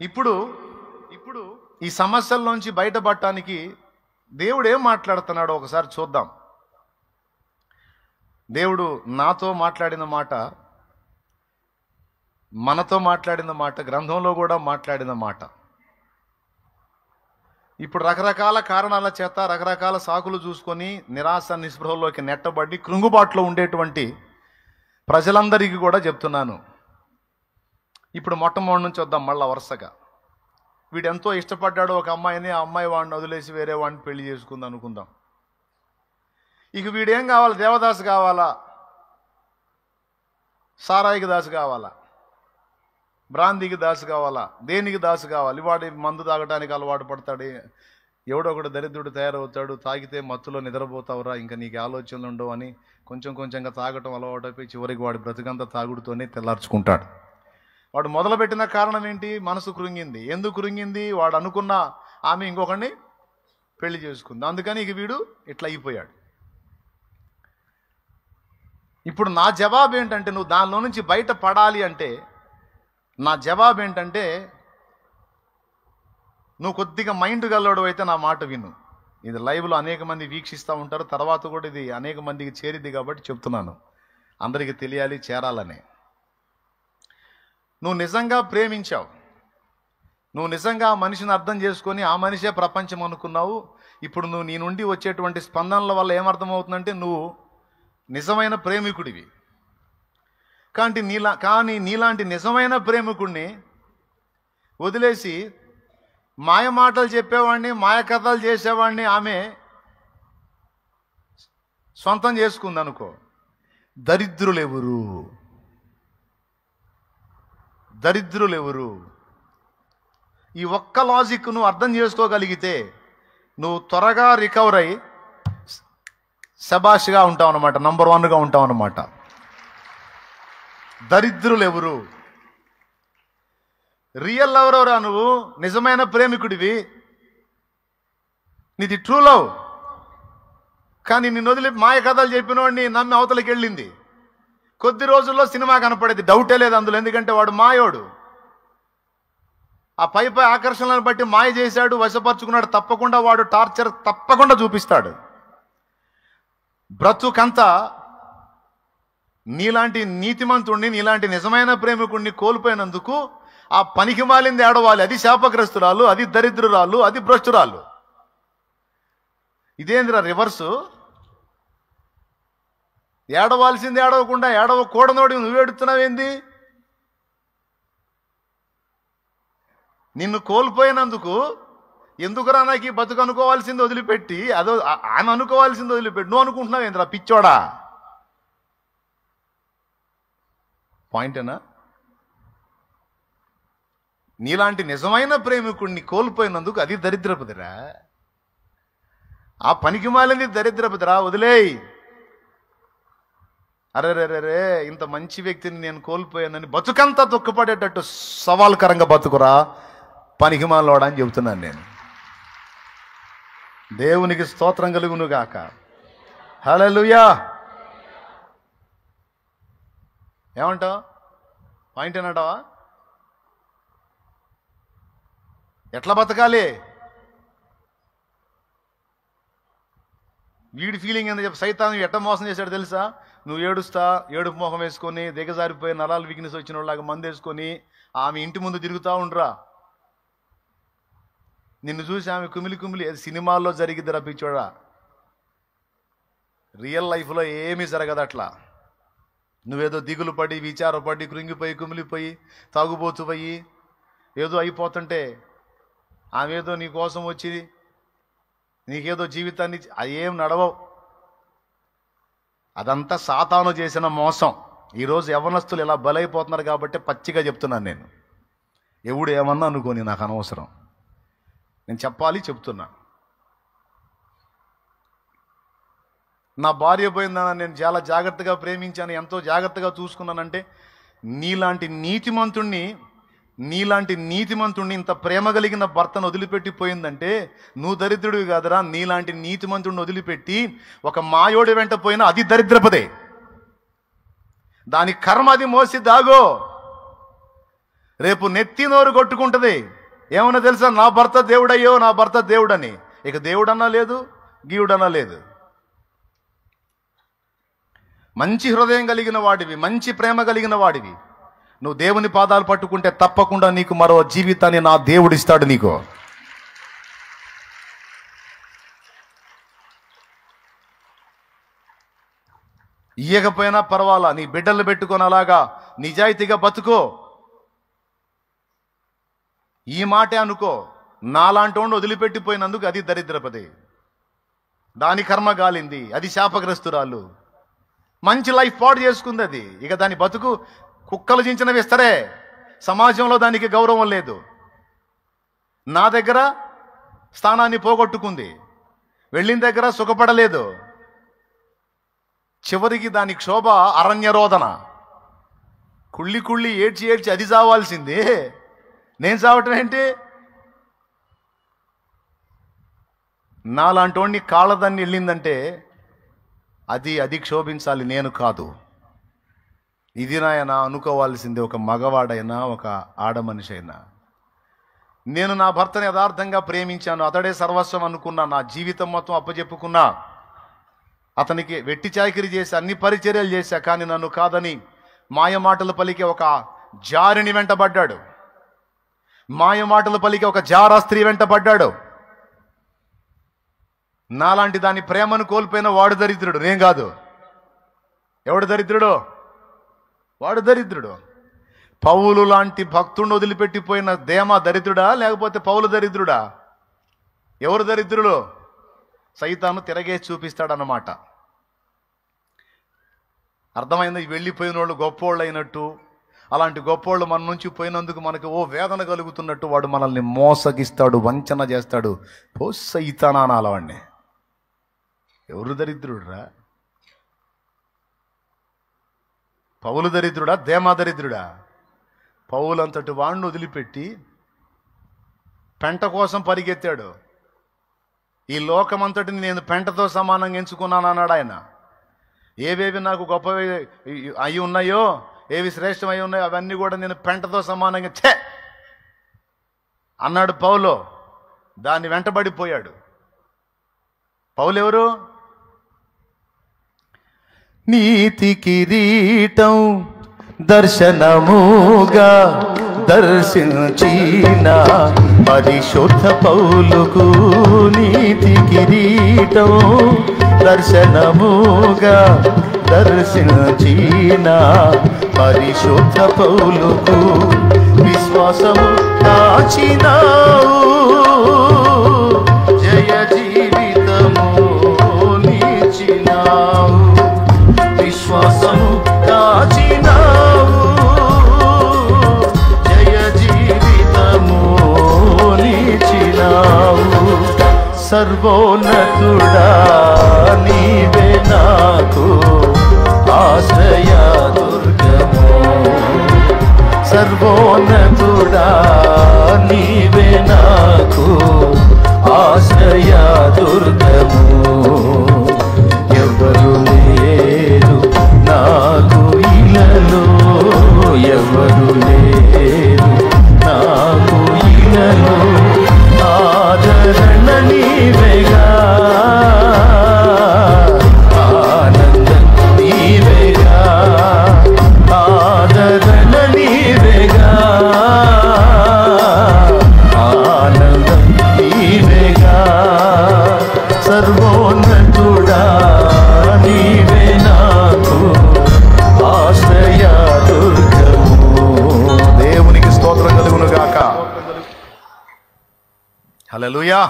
ఇప్పుడు ఇప్పుడు ఈ సమస్యల నుంచి బయటపడటానికి దేవుడు ఏం మాట్లాడుతున్నాడో ఒకసారి చూద్దాం. దేవుడు నాతో మాట్లాడిన మాట, మనతో మాట్లాడిన మాట, గ్రంథంలో కూడా మాట్లాడిన మాట. ఇప్పుడు రకరకాల కారణాల చేత రకరకాల సాకులు చూసుకొని నిరాశ నిస్పృహలోకి నెట్టబడి కృంగుబాటులో ఉండేటువంటి ప్రజలందరికీ కూడా చెప్తున్నాను. ఇప్పుడు మొట్టమొదటి నుంచి వద్దాం మళ్ళా వరుసగా. వీడు ఎంతో ఇష్టపడ్డాడు ఒక అమ్మాయిని, ఆ అమ్మాయి వాడిని వదిలేసి వేరే వాడిని పెళ్లి చేసుకుంది అనుకుందాం. ఇక వీడేం కావాలి? దేవదాసు కావాలా, సారాయికి దాసు కావాలా, బ్రాందీకి దాసు కావాలా, దేనికి దాసు కావాలి? వాడి మందు తాగడానికి అలవాటు పడతాడు, ఎవడో ఒకడు దరిద్రుడు తయారవుతాడు, తాగితే మత్తులో నిద్రపోతావురా, ఇంకా నీకు ఆలోచనలు ఉండవు అని కొంచెం కొంచెంగా తాగటం అలవాటైపోయి చివరికి వాడి బ్రతుకంతా తాగుడుతోనే తెల్లార్చుకుంటాడు. వాడు మొదలుపెట్టిన కారణం ఏంటి? మనసు కృంగింది. ఎందుకు కృంగింది? వాడు అనుకున్న ఆమె ఇంకొకరిని పెళ్లి చేసుకుంది, అందుకని ఇక వీడు ఇట్లా అయిపోయాడు. ఇప్పుడు నా జవాబు ఏంటంటే, నువ్వు దానిలో నుంచి బయట పడాలి అంటే నా జవాబు ఏంటంటే, నువ్వు కొద్దిగా మైండ్ గల్లోడు అయితే నా మాట విను. ఇది లైవ్లో అనేక మంది వీక్షిస్తూ ఉంటారు, తర్వాత కూడా ఇది అనేక మందికి చేరిద్ది కాబట్టి చెప్తున్నాను, అందరికీ తెలియాలి, చేరాలని. నువ్వు నిజంగా ప్రేమించావు, నువ్వు నిజంగా ఆ మనిషిని అర్థం చేసుకొని ఆ మనిషే ప్రపంచం అనుకున్నావు. ఇప్పుడు నువ్వు నీ నుండి వచ్చేటువంటి స్పందనల వల్ల ఏమర్థమవుతుందంటే నువ్వు నిజమైన ప్రేమికుడివి. కానీ నీలాంటి నిజమైన ప్రేమికుడిని వదిలేసి మాయ మాటలు చెప్పేవాడిని, మాయ కథలు చేసేవాడిని ఆమె సొంతం చేసుకుంది అనుకో. దరిద్రులెవరు? దరిద్రులెవరు? ఈ ఒక్క లాజిక్ నువ్వు అర్థం చేసుకోగలిగితే నువ్వు త్వరగా రికవర్ అయ్యి శబాష్గా ఉంటావు అన్నమాట, నంబర్ 1గా ఉంటావు అన్నమాట. దరిద్రులు ఎవరు? రియల్ లవర్ ఎవరా? నువ్వు నిజమైన ప్రేమికుడివి, నీది ట్రూ లవ్. కానీ నిన్ను వదిలి మాయ కథలు చెప్పినోడిని నమ్మి అవతలకి వెళ్ళింది. కొద్ది రోజుల్లో సినిమా కనపడేది, డౌటే లేదు అందులో. ఎందుకంటే వాడు మాయోడు, ఆ పై ఆకర్షణలను బట్టి మాయ చేశాడు, వశపరుచుకున్నాడు. తప్పకుండా వాడు టార్చర్ తప్పకుండా చూపిస్తాడు. బ్రతుకంతా నీలాంటి నీతిమంతుణ్ణి, నీలాంటి నిజమైన ప్రేమికుణ్ణి కోల్పోయినందుకు ఆ పనికి మాలింది ఏడవాలి. అది శాపగ్రస్తురాలు, అది దరిద్రురాలు, అది భ్రష్టురాలు. ఇదేందిరా రివర్సు? ఏడవాల్సింది ఏడవకుండా ఏడవకూడనోడి నువ్వు ఏడుతున్నావేంది? నిన్ను కోల్పోయినందుకు ఎందుకురా నాకు ఈ బతుకు అనుకోవాల్సింది వదిలిపెట్టి, అదో ఆమె అనుకోవాల్సింది వదిలిపెట్టి నువ్వు అనుకుంటున్నావు ఏంద్రా పిచ్చోడా? పాయింటేనా? నీలాంటి నిజమైన ప్రేమికుడిని కోల్పోయినందుకు అది దరిద్రపుదిరా, ఆ పనికి మాలింది దరిద్రపుదిరా. వదిలేయ్. అరే ఇంత మంచి వ్యక్తిని నేను కోల్పోయానని బతుకంతా దుఃఖపడేటట్టు సవాల్కరంగా బతుకురా పనికి మాలోడా అని చెబుతున్నాను నేను. దేవునికి స్తోత్రం కలుగును గాక. హల్లెలూయా. ఏమంటావు? పాయింట్ ఏనంటావా? ఎట్లా బతకాలి? వీడి ఫీలింగ్ ఏందో చెప్పి సైతాను ఎట్ట మోసం చేశాడు తెలుసా? నువ్వు ఏడుపు మొహం వేసుకొని దిగజారిపోయి నరాలు వీక్నెస్ వచ్చిన వాళ్ళగా మందు వేసుకొని ఆమె ఇంటి ముందు తిరుగుతూ ఉండరా. నిన్ను చూసి ఆమె కుమిలి సినిమాల్లో జరిగిద్ది రప్పించోడా. రియల్ లైఫ్లో ఏమీ జరగదు అట్లా. నువ్వేదో దిగులు పడి విచారపడి కృంగిపోయి కుమిలిపోయి తాగుబోతుపోయి ఏదో అయిపోతుంటే ఆమె ఏదో నీ కోసం వచ్చి నీకేదో జీవితాన్ని అదేం నడవవు. అదంతా సాతాను చేసిన మోసం. ఈరోజు యవ్వనస్తులు ఇలా బలైపోతున్నారు కాబట్టి పచ్చిగా చెప్తున్నాను నేను. ఎవడు ఏమన్నా అనుకోని నాకు అనవసరం, నేను చెప్పాలి, చెప్తున్నా. నా భార్య పోయిందని నేను చాలా జాగ్రత్తగా ప్రేమించాను, ఎంతో జాగ్రత్తగా చూసుకున్నానంటే నీలాంటి నీతిమంతుణ్ణి ఇంత ప్రేమ కలిగిన భర్తను వదిలిపెట్టిపోయిందంటే నువ్వు దరిద్రుడివి కాదురా. నీలాంటి నీతిమంతుడిని వదిలిపెట్టి ఒక మాయోడి వెంట పోయినా అది దరిద్రపదే. దాని కర్మ అది మోసి దాగో. రేపు నెత్తి నోరు కొట్టుకుంటుంది. ఏమన్నా తెలుసా? నా భర్త దేవుడయ్యో, నా భర్త దేవుడని. ఇక దేవుడన్నా లేదు, గీవుడన్నా లేదు. మంచి హృదయం కలిగిన వాడివి, మంచి ప్రేమ కలిగిన వాడివి, నువ్వు దేవుని పాదాలు పట్టుకుంటే తప్పకుండా నీకు మరో జీవితాన్ని నా దేవుడిస్తాడు నీకు. ఇయ్యకపోయినా పర్వాలా, నీ బిడ్డలు పెట్టుకొని అలాగా నిజాయితీగా బతుకో. ఈ మాటే అనుకో, నాలాంటి వాడిని వదిలిపెట్టిపోయినందుకు అది దరిద్రపది, దాని కర్మ గాలింది, అది శాపగ్రస్తురాలు, మంచి లైఫ్ పాడు చేసుకుంది అది. ఇక దాని బతుకు కుక్కలు చించినవి ఇస్తారే, సమాజంలో దానికి గౌరవం లేదు. నా దగ్గర స్థానాన్ని పోగొట్టుకుంది, వెళ్ళిన దగ్గర సుఖపడలేదు, చివరికి దాని క్షోభ అరణ్యరోదన. కుళ్ళి కుళ్ళి ఏడ్చి ఏడ్చి అది చావాల్సింది, నేను చావటం ఏంటి? నాలాంటి వాడిని కాళ్ళదాన్ని వెళ్ళిందంటే అది క్షోభించాలి, నేను కాదు. ఇది నాయన అనుకోవాల్సింది ఒక మగవాడైనా ఒక ఆడ మనిషి అయినా. నేను నా భర్తని యథార్థంగా ప్రేమించాను, అతడే సర్వస్వం అనుకున్నా, నా జీవితం మొత్తం అప్పచెప్పుకున్నా, అతనికి వెట్టి చాకిరీ చేసి అన్ని పరిచర్యలు చేశా. కానీ నన్ను కాదని మాయ మాటలు పలికే ఒక జారిని వెంటబడ్డాడు, మాయ మాటలు పలికే ఒక జారా స్త్రీ వెంటబడ్డాడు. నాలాంటి దాని ప్రేమను కోల్పోయిన వాడు దరిద్రుడు, నేను కాదు. ఎవడు దరిద్రుడు? వాడు దరిద్రుడు. పౌలు లాంటి భక్తుడిని వదిలిపెట్టిపోయిన దేమా దరిద్రుడా, లేకపోతే పౌలు దరిద్రుడా? ఎవరు దరిద్రుడు? సైతాను తిరగేసి చూపిస్తాడన్నమాట. అర్థమైంది? వెళ్ళిపోయిన వాళ్ళు గొప్పోళ్ళు అయినట్టు, అలాంటి గొప్పోళ్ళు మన నుంచి పోయినందుకు మనకు వేదన కలుగుతున్నట్టు వాడు మనల్ని మోసగిస్తాడు, వంచన చేస్తాడు. సైతానా అనాలవాడిని. ఎవరు దరిద్రుడురా? పౌలు దరిద్రుడా, దేమా దరిద్రుడా? పౌలు అంతటి వాడిని వదిలిపెట్టి పెంట కోసం పరిగెత్తాడు. ఈ లోకమంతటిని నేను పెంటతో సమానంగా ఎంచుకున్నాను అన్నాడు ఆయన. ఏవేవి నాకు గొప్పవి అయి ఉన్నాయో, ఏవి శ్రేష్టమై ఉన్నాయో అవన్నీ కూడా నేను పెంటతో సమానంగా ఛే అన్నాడు పౌలు. దాన్ని వెంటబడిపోయాడు. పౌలు ఎవరు? నీతి కిరీటం దర్శనముగా దర్శించిన పరిశుద్ధ పౌలుకు, నీతి కిరీటం దర్శనముగా దర్శించిన పరిశుద్ధ పౌలుకు విశ్వాసము కాచినావు, జయ జీవితము నీచినావు. విశ్వాసము కాచినావు, జయ జీవితము నీచినావు. సర్వోన్నతుడా నీవే నాకు ఆశ్రయ దుర్గము, సర్వోన్నతుడా నీవే నాకు ఆశ్రయ దుర్గము. ఎవరు లేరు నాకు ఇలలో, ఎవరు లేరు నాకు ఇలలో, ఆదరణ నీవేగా, ఆనందం నీవేగా, ఆదరణ నీవేగా, ఆనందం నీవేగా. సర్వోన్నతుడా నీవే నాకు ఆశ్రయ దుర్గము. దేవునికి స్తోత్రం కలుగును గాక. హల్లెలూయా.